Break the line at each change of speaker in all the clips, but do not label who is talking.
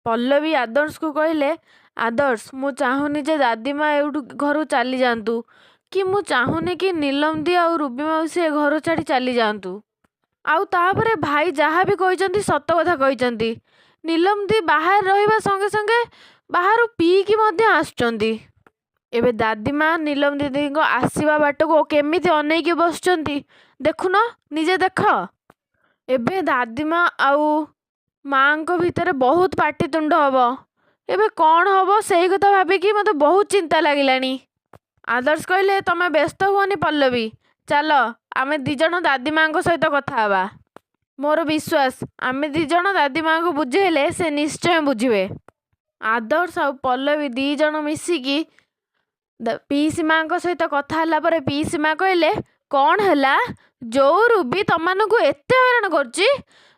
ପଲ୍ଲବୀ ଆଦର୍ଶକୁ କହିଲେ, ଆଦର୍ଶ, ମୁଁ ଚାହୁଁନି ଯେ ଦାଦିମା ଏଇଠୁ ଘରୁ ଚାଲି ଯାଆନ୍ତୁ, କି ମୁଁ ଚାହୁଁନି କି ନିଲମ ଦି ଆଉ ରୁବି ମାଉସୀ ଏ ଘର ଛାଡ଼ି ଚାଲି ଯାଆନ୍ତୁ। ଆଉ ତାପରେ ଭାଇ ଯାହା ବି କହିଛନ୍ତି ସତ କଥା କହିଛନ୍ତି। ନିଲମ ଦି ବାହାରେ ରହିବା ସଙ୍ଗେ ସଙ୍ଗେ ବାହାରୁ ପିଇକି ମଧ୍ୟ ଆସୁଛନ୍ତି। ଏବେ ଦାଦିମା ନିଲମ ଦିଦିଙ୍କ ଆସିବା ବାଟକୁ କେମିତି ଅନେଇକି ବସୁଛନ୍ତି, ଦେଖୁନ, ନିଜେ ଦେଖ। ଏବେ ଦାଦିମା ଆଉ ମାଙ୍କ ଭିତରେ ବହୁତ ପାଟିତୁଣ୍ଡ ହବ। ଏବେ କ'ଣ ହବ ସେଇ କଥା ଭାବିକି ମୋତେ ବହୁତ ଚିନ୍ତା ଲାଗିଲାଣି। ଆଦର୍ଶ କହିଲେ, ତମେ ବ୍ୟସ୍ତ ହୁଅନି ପଲ୍ଲବୀ, ଚାଲ ଆମେ ଦିଜଣ ଦାଦିମାଙ୍କ ସହିତ କଥା ହେବା। ମୋର ବିଶ୍ୱାସ ଆମେ ଦିଜଣ ଦାଦିମାଙ୍କୁ ବୁଝେଇଲେ ସେ ନିଶ୍ଚୟ ବୁଝିବେ। ଆଦର୍ଶ ଆଉ ପଲ୍ଲବୀ ଦିଜଣ ମିଶିକି ପିଇସି ମାଙ୍କ ସହିତ କଥା ହେଲା ପରେ ପିଇସି ମା କହିଲେ, କ'ଣ ହେଲା? ଯୋଉ ରୁବି ତମମାନଙ୍କୁ ଏତେ ହଇରାଣ କରୁଛି,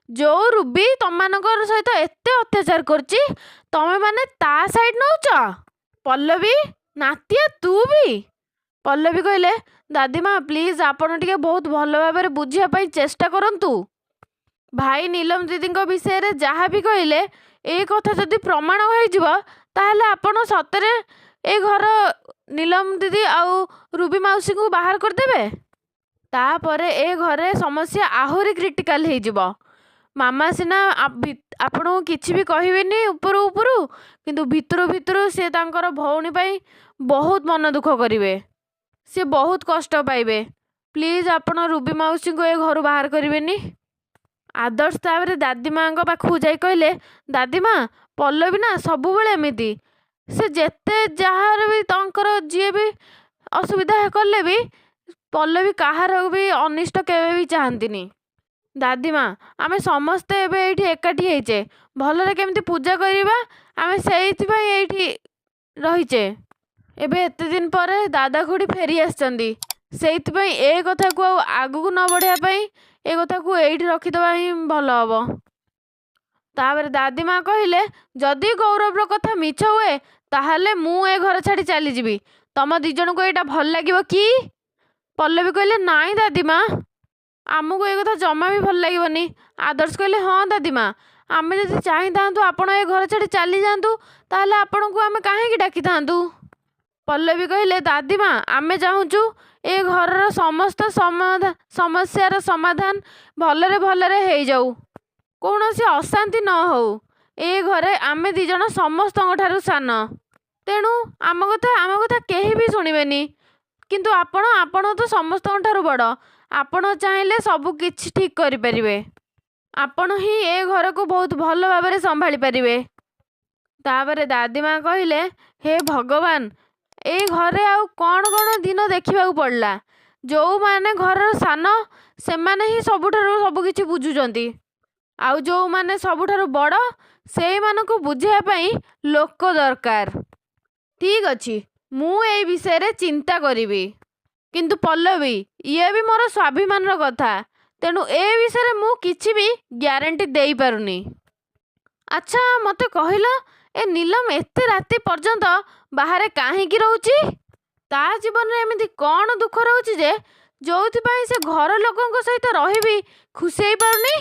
ଯୋଉ ରୁବି ତମମାନଙ୍କ ସହିତ ଏତେ ଅତ୍ୟାଚାର କରୁଛି, ତମେମାନେ ତା ସାଇଡ୍ ନେଉଛ? ପଲ୍ଲବୀ, ନାତିଆ ତୁ ବି? ପଲ୍ଲବୀ କହିଲେ, ଦାଦିମା ପ୍ଲିଜ୍ ଆପଣ ଟିକେ ବହୁତ ଭଲ ଭାବରେ ବୁଝିବା ପାଇଁ ଚେଷ୍ଟା କରନ୍ତୁ। ଭାଇ ନିଲମ ଦିଦିଙ୍କ ବିଷୟରେ ଯାହା ବି କହିଲେ ଏ କଥା ଯଦି ପ୍ରମାଣ ହୋଇଯିବ ତାହେଲେ ଆପଣ ସତରେ ଏ ଘର ନିଲମ ଦିଦି ଆଉ ରୁବି ମାଉସୀଙ୍କୁ ବାହାର କରିଦେବେ। ତାପରେ ଏ ଘରେ ସମସ୍ୟା ଆହୁରି କ୍ରିଟିକାଲ ହେଇଯିବ। ମାମା ସିନା ଆପଣଙ୍କୁ କିଛି ବି କହିବେନି ଉପରୁ ଉପରୁ, କିନ୍ତୁ ଭିତରୁ ଭିତରୁ ସେ ତାଙ୍କର ଭଉଣୀ ପାଇଁ ବହୁତ ମନ ଦୁଃଖ କରିବେ। ସେ ବହୁତ କଷ୍ଟ ପାଇବେ। ପ୍ଲିଜ୍ ଆପଣ ରୁବି ମାଉସୀଙ୍କୁ ଏ ଘରୁ ବାହାର କରିବେନି। ଆଦର୍ଶ ତାପରେ ଦାଦିମାଙ୍କ ପାଖକୁ ଯାଇ କହିଲେ, ଦାଦିମା, ପଲ୍ଲବୀ ନା ସବୁବେଳେ ଏମିତି। ସେ ଯେତେ ଯାହାର ବି ତାଙ୍କର ଯିଏ ବି ଅସୁବିଧା କଲେ ବି ପଲ୍ଲବୀ କାହାର ବି ଅନିଷ୍ଟ କେବେ ବି ଚାହାନ୍ତିନି। ଦାଦିମା, ଆମେ ସମସ୍ତେ ଏବେ ଏଇଠି ଏକାଠି ହେଇଛେ, ଭଲରେ କେମିତି ପୂଜା କରିବା ଆମେ ସେଇଥିପାଇଁ ଏଇଠି ରହିଛେ। ଏବେ ଏତେ ଦିନ ପରେ ଦାଦା ଖୁଡ଼ି ଫେରି ଆସିଛନ୍ତି, ସେଇଥିପାଇଁ ଏ କଥାକୁ ଆଉ ଆଗକୁ ନ ବଢ଼ିବା ପାଇଁ ଏ କଥାକୁ ଏଇଠି ରଖିଦେବା ହିଁ ଭଲ ହବ। ତାପରେ ଦାଦିମା କହିଲେ, ଯଦି ଗୌରବର କଥା ମିଛ ହୁଏ ତାହେଲେ ମୁଁ ଏ ଘର ଛାଡ଼ି ଚାଲିଯିବି। ତମ ଦିଜଣଙ୍କୁ ଏଇଟା ଭଲ ଲାଗିବ କି? ପଲ୍ଲବୀ କହିଲେ, ନାଇଁ ଦାଦିମା, ଆମକୁ ଏ କଥା ଜମା ବି ଭଲ ଲାଗିବନି। ଆଦର୍ଶ କହିଲେ, ହଁ ଦାଦିମା, ଆମେ ଯଦି ଚାହିଁଥାନ୍ତୁ ଆପଣ ଏ ଘର ଛାଡ଼ି ଚାଲିଯାଆନ୍ତୁ ତାହେଲେ ଆପଣଙ୍କୁ ଆମେ କାହିଁକି ଡାକିଥାନ୍ତୁ? ପଲ୍ଲବୀ କହିଲେ, ଦାଦିମା, ଆମେ ଚାହୁଁଛୁ ଏ ଘରର ସମସ୍ତ ସମସ୍ୟାର ସମାଧାନ ଭଲରେ ଭଲରେ ହେଇଯାଉ, କୌଣସି ଅଶାନ୍ତି ନ ହଉ। ଏ ଘରେ ଆମେ ଦିଜଣ ସମସ୍ତଙ୍କ ଠାରୁ ସାନ, ତେଣୁ ଆମ କଥା କେହି ବି ଶୁଣିବେନି। କିନ୍ତୁ ଆପଣ ତ ସମସ୍ତଙ୍କ ଠାରୁ ବଡ଼, ଆପଣ ଚାହିଁଲେ ସବୁ କିଛି ଠିକ୍ କରିପାରିବେ। ଆପଣ ହିଁ ଏ ଘରକୁ ବହୁତ ଭଲ ଭାବରେ ସମ୍ଭାଳି ପାରିବେ। ତାପରେ ଦାଦିମା କହିଲେ, ହେ ଭଗବାନ, ଏଇ ଘରେ ଆଉ କ'ଣ କ'ଣ ଦିନ ଦେଖିବାକୁ ପଡ଼ିଲା। ଯେଉଁମାନେ ଘରର ସାନ ସେମାନେ ହିଁ ସବୁଠାରୁ ସବୁକିଛି ବୁଝୁଛନ୍ତି, ଆଉ ଯେଉଁମାନେ ସବୁଠାରୁ ବଡ଼ ସେଇମାନଙ୍କୁ ବୁଝିବା ପାଇଁ ଲୋକ ଦରକାର। ଠିକ୍ ଅଛି, ମୁଁ ଏଇ ବିଷୟରେ ଚିନ୍ତା କରିବି। କିନ୍ତୁ ପଲ୍ଲବୀ, ଇଏ ବି ମୋର ସ୍ୱାଭିମାନର କଥା, ତେଣୁ ଏ ବିଷୟରେ ମୁଁ କିଛି ବି ଗ୍ୟାରେଣ୍ଟି ଦେଇପାରୁନି। ଆଚ୍ଛା ମୋତେ କହିଲ, ଏ ନିଲମ ଏତେ ରାତି ପର୍ଯ୍ୟନ୍ତ ବାହାରେ କାହିଁକି ରହୁଛି? ତା ଜୀବନରେ ଏମିତି କ'ଣ ଦୁଃଖ ରହୁଛି ଯେ ଯୋଉଥିପାଇଁ ସେ ଘର ଲୋକଙ୍କ ସହିତ ରହିବି ଖୁସି ହେଇପାରୁନି?